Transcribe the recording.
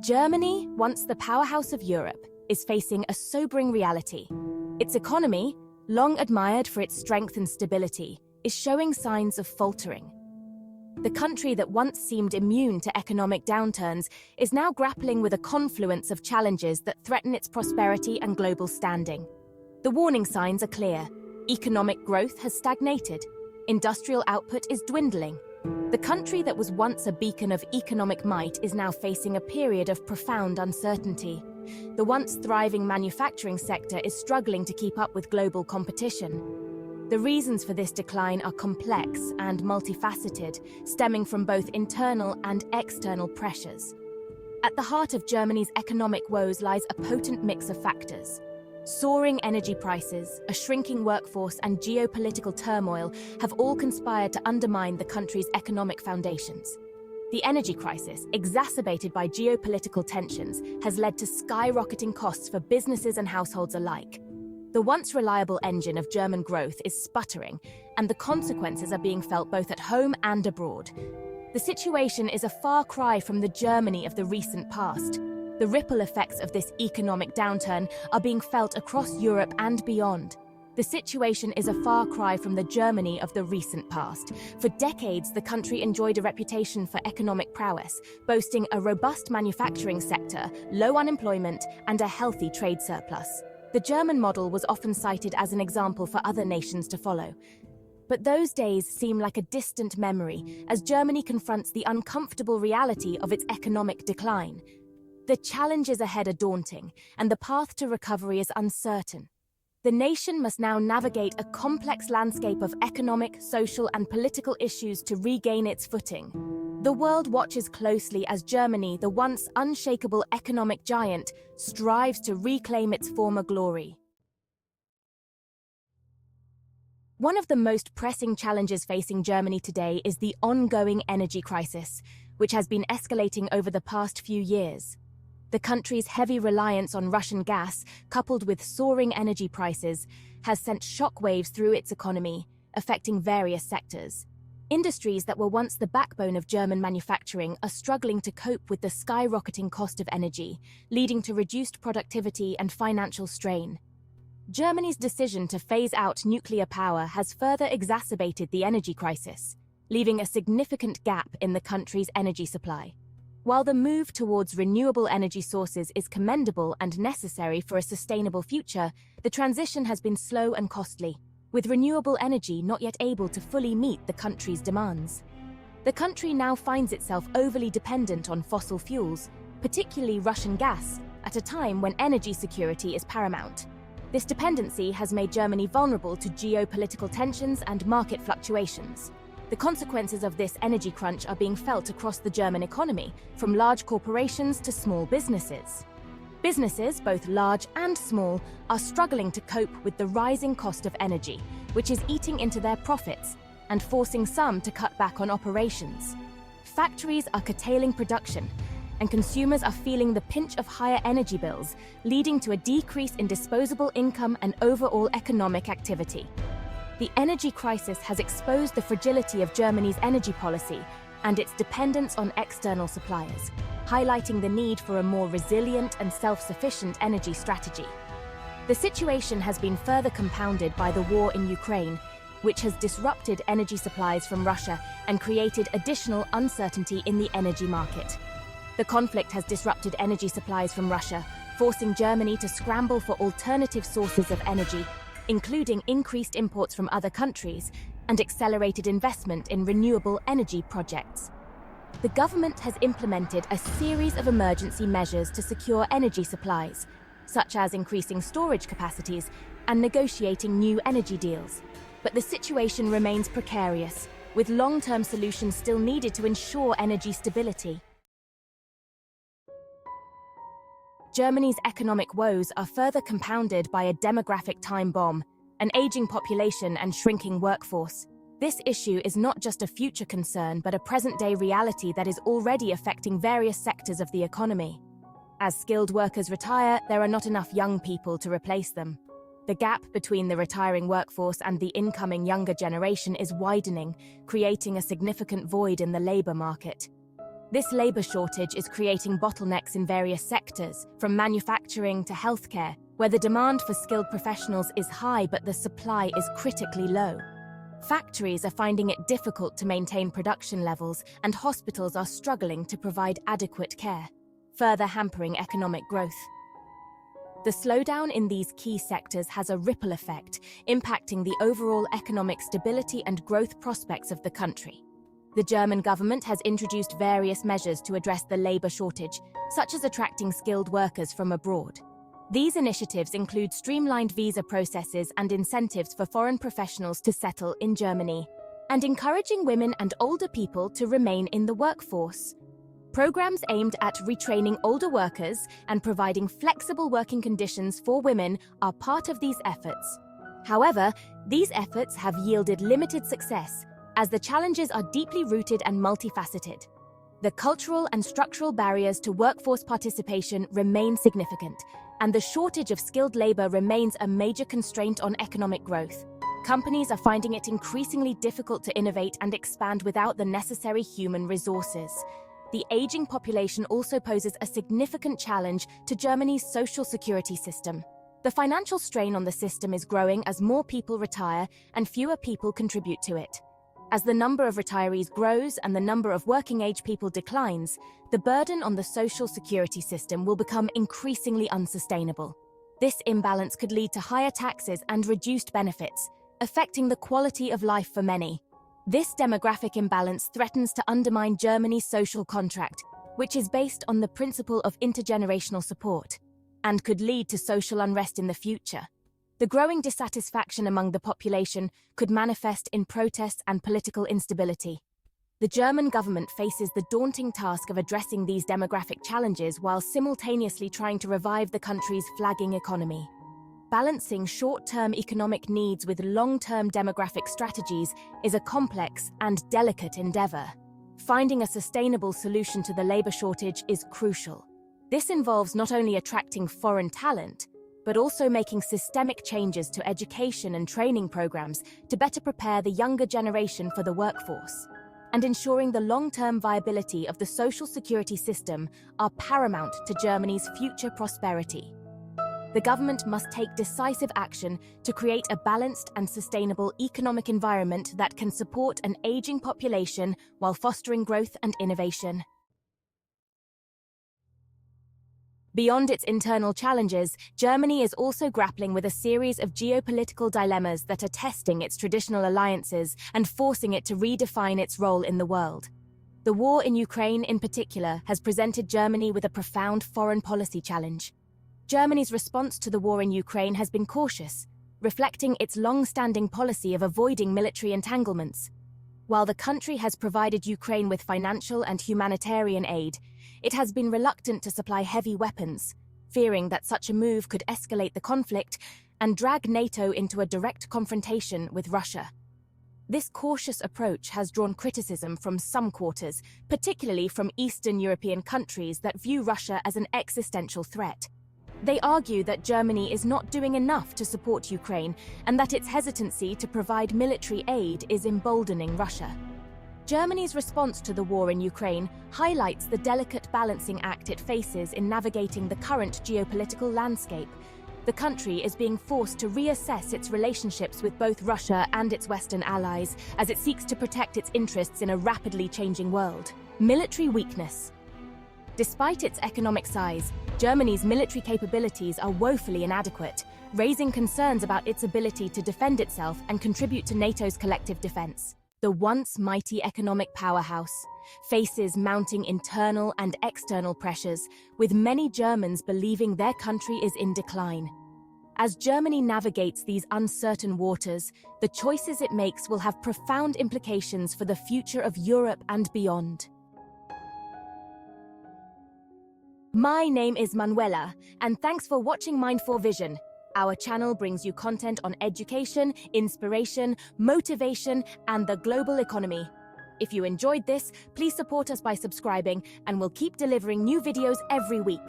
Germany, once the powerhouse of Europe, is facing a sobering reality. Its economy, long admired for its strength and stability, is showing signs of faltering. The country that once seemed immune to economic downturns is now grappling with a confluence of challenges that threaten its prosperity and global standing. The warning signs are clear. Economic growth has stagnated. Industrial output is dwindling. The country that was once a beacon of economic might is now facing a period of profound uncertainty. The once thriving manufacturing sector is struggling to keep up with global competition. The reasons for this decline are complex and multifaceted, stemming from both internal and external pressures. At the heart of Germany's economic woes lies a potent mix of factors. Soaring energy prices, a shrinking workforce, and geopolitical turmoil have all conspired to undermine the country's economic foundations. The energy crisis, exacerbated by geopolitical tensions, has led to skyrocketing costs for businesses and households alike. The once reliable engine of German growth is sputtering, and the consequences are being felt both at home and abroad. The situation is a far cry from the Germany of the recent past. The ripple effects of this economic downturn are being felt across Europe and beyond. The situation is a far cry from the Germany of the recent past. For decades, the country enjoyed a reputation for economic prowess, boasting a robust manufacturing sector, low unemployment, and a healthy trade surplus. The German model was often cited as an example for other nations to follow. But those days seem like a distant memory as Germany confronts the uncomfortable reality of its economic decline. The challenges ahead are daunting, and the path to recovery is uncertain. The nation must now navigate a complex landscape of economic, social, and political issues to regain its footing. The world watches closely as Germany, the once unshakable economic giant, strives to reclaim its former glory. One of the most pressing challenges facing Germany today is the ongoing energy crisis, which has been escalating over the past few years. The country's heavy reliance on Russian gas, coupled with soaring energy prices, has sent shockwaves through its economy, affecting various sectors. Industries that were once the backbone of German manufacturing are struggling to cope with the skyrocketing cost of energy, leading to reduced productivity and financial strain. Germany's decision to phase out nuclear power has further exacerbated the energy crisis, leaving a significant gap in the country's energy supply. While the move towards renewable energy sources is commendable and necessary for a sustainable future, the transition has been slow and costly, with renewable energy not yet able to fully meet the country's demands. The country now finds itself overly dependent on fossil fuels, particularly Russian gas, at a time when energy security is paramount. This dependency has made Germany vulnerable to geopolitical tensions and market fluctuations. The consequences of this energy crunch are being felt across the German economy, from large corporations to small businesses. Businesses, both large and small, are struggling to cope with the rising cost of energy, which is eating into their profits and forcing some to cut back on operations. Factories are curtailing production, and consumers are feeling the pinch of higher energy bills, leading to a decrease in disposable income and overall economic activity. The energy crisis has exposed the fragility of Germany's energy policy and its dependence on external suppliers, highlighting the need for a more resilient and self-sufficient energy strategy. The situation has been further compounded by the war in Ukraine, which has disrupted energy supplies from Russia and created additional uncertainty in the energy market. The conflict has disrupted energy supplies from Russia, forcing Germany to scramble for alternative sources of energy, including increased imports from other countries and accelerated investment in renewable energy projects. The government has implemented a series of emergency measures to secure energy supplies, such as increasing storage capacities and negotiating new energy deals. But the situation remains precarious, with long-term solutions still needed to ensure energy stability. Germany's economic woes are further compounded by a demographic time bomb, an aging population and shrinking workforce. This issue is not just a future concern, but a present-day reality that is already affecting various sectors of the economy. As skilled workers retire, there are not enough young people to replace them. The gap between the retiring workforce and the incoming younger generation is widening, creating a significant void in the labor market. This labor shortage is creating bottlenecks in various sectors, from manufacturing to healthcare, where the demand for skilled professionals is high but the supply is critically low. Factories are finding it difficult to maintain production levels, and hospitals are struggling to provide adequate care, further hampering economic growth. The slowdown in these key sectors has a ripple effect, impacting the overall economic stability and growth prospects of the country. The German government has introduced various measures to address the labor shortage, such as attracting skilled workers from abroad. These initiatives include streamlined visa processes and incentives for foreign professionals to settle in Germany, and encouraging women and older people to remain in the workforce. Programs aimed at retraining older workers and providing flexible working conditions for women are part of these efforts. However, these efforts have yielded limited success, as the challenges are deeply rooted and multifaceted. The cultural and structural barriers to workforce participation remain significant, and the shortage of skilled labor remains a major constraint on economic growth. Companies are finding it increasingly difficult to innovate and expand without the necessary human resources. The aging population also poses a significant challenge to Germany's social security system. The financial strain on the system is growing as more people retire and fewer people contribute to it. As the number of retirees grows and the number of working-age people declines, the burden on the social security system will become increasingly unsustainable. This imbalance could lead to higher taxes and reduced benefits, affecting the quality of life for many. This demographic imbalance threatens to undermine Germany's social contract, which is based on the principle of intergenerational support, and could lead to social unrest in the future. The growing dissatisfaction among the population could manifest in protests and political instability. The German government faces the daunting task of addressing these demographic challenges while simultaneously trying to revive the country's flagging economy. Balancing short-term economic needs with long-term demographic strategies is a complex and delicate endeavor. Finding a sustainable solution to the labor shortage is crucial. This involves not only attracting foreign talent, but also making systemic changes to education and training programs to better prepare the younger generation for the workforce. And ensuring the long-term viability of the social security system are paramount to Germany's future prosperity. The government must take decisive action to create a balanced and sustainable economic environment that can support an aging population while fostering growth and innovation. Beyond its internal challenges, Germany is also grappling with a series of geopolitical dilemmas that are testing its traditional alliances and forcing it to redefine its role in the world. The war in Ukraine, in particular, has presented Germany with a profound foreign policy challenge. Germany's response to the war in Ukraine has been cautious, reflecting its long-standing policy of avoiding military entanglements. While the country has provided Ukraine with financial and humanitarian aid, it has been reluctant to supply heavy weapons, fearing that such a move could escalate the conflict and drag NATO into a direct confrontation with Russia. This cautious approach has drawn criticism from some quarters, particularly from Eastern European countries that view Russia as an existential threat. They argue that Germany is not doing enough to support Ukraine and that its hesitancy to provide military aid is emboldening Russia. Germany's response to the war in Ukraine highlights the delicate balancing act it faces in navigating the current geopolitical landscape. The country is being forced to reassess its relationships with both Russia and its Western allies as it seeks to protect its interests in a rapidly changing world. Military weakness. Despite its economic size, Germany's military capabilities are woefully inadequate, raising concerns about its ability to defend itself and contribute to NATO's collective defense. The once mighty economic powerhouse faces mounting internal and external pressures, with many Germans believing their country is in decline. As Germany navigates these uncertain waters, the choices it makes will have profound implications for the future of Europe and beyond. My name is Manuela, and thanks for watching Mindful Vision. Our channel brings you content on education, inspiration, motivation, and the global economy. If you enjoyed this, please support us by subscribing, and we'll keep delivering new videos every week.